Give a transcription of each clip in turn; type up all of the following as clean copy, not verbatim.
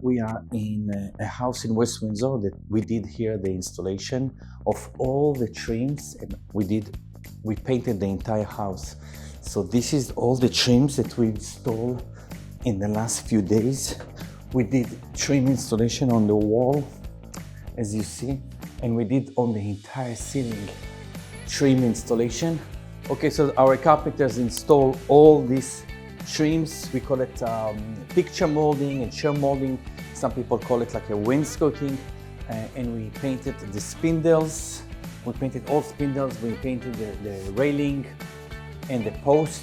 We are in a house in West Windsor that we did here the installation of all the trims, and we painted the entire house. So this is all the trims that we installed in the last few days. We did trim installation on the wall, as you see, and we did on the entire ceiling trim installation. Okay, so our carpenters install all these trims. We call it picture molding and chair molding. Some people call it like a wainscoting. And we painted the spindles. We painted all spindles. We painted the railing and the post.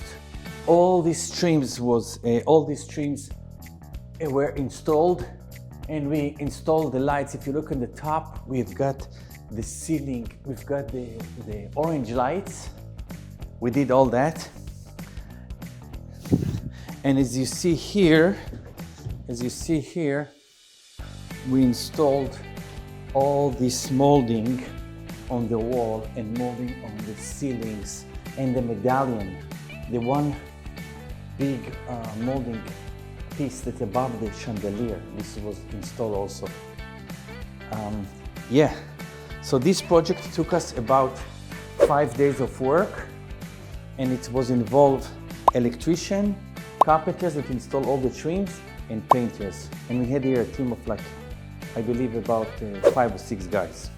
All these trims were installed, and we installed the lights. If you look on the top, we've got the ceiling. We've got the orange lights. We did all that. And as you see here, we installed all this molding on the wall and molding on the ceilings and the medallion. The one big molding piece that's above the chandelier, this was installed also. So this project took us about 5 days of work, and it was involved electrician, carpenters that install all the trims, and painters. And we had here a team of I believe about 5 or 6 guys.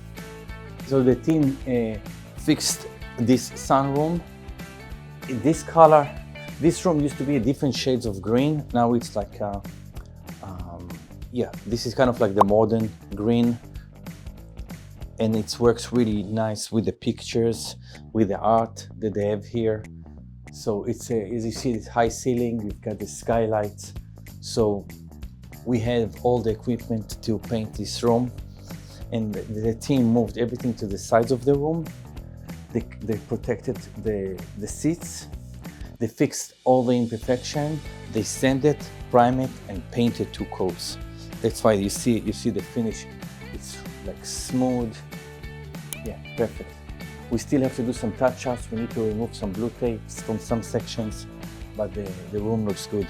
So the team fixed this sunroom. In this color, this room used to be a different shades of green. Now it's this is kind of like the modern green. And it works really nice with the pictures, with the art that they have here. So it's as you see, it's high ceiling, we've got the skylights. So we have all the equipment to paint this room. And the team moved everything to the sides of the room. They protected the seats. They fixed all the imperfection. They sanded, primed it, and painted 2 coats. That's why you see the finish. It's like smooth. Yeah, perfect. We still have to do some touch-ups. We need to remove some blue tapes from some sections, but the room looks good.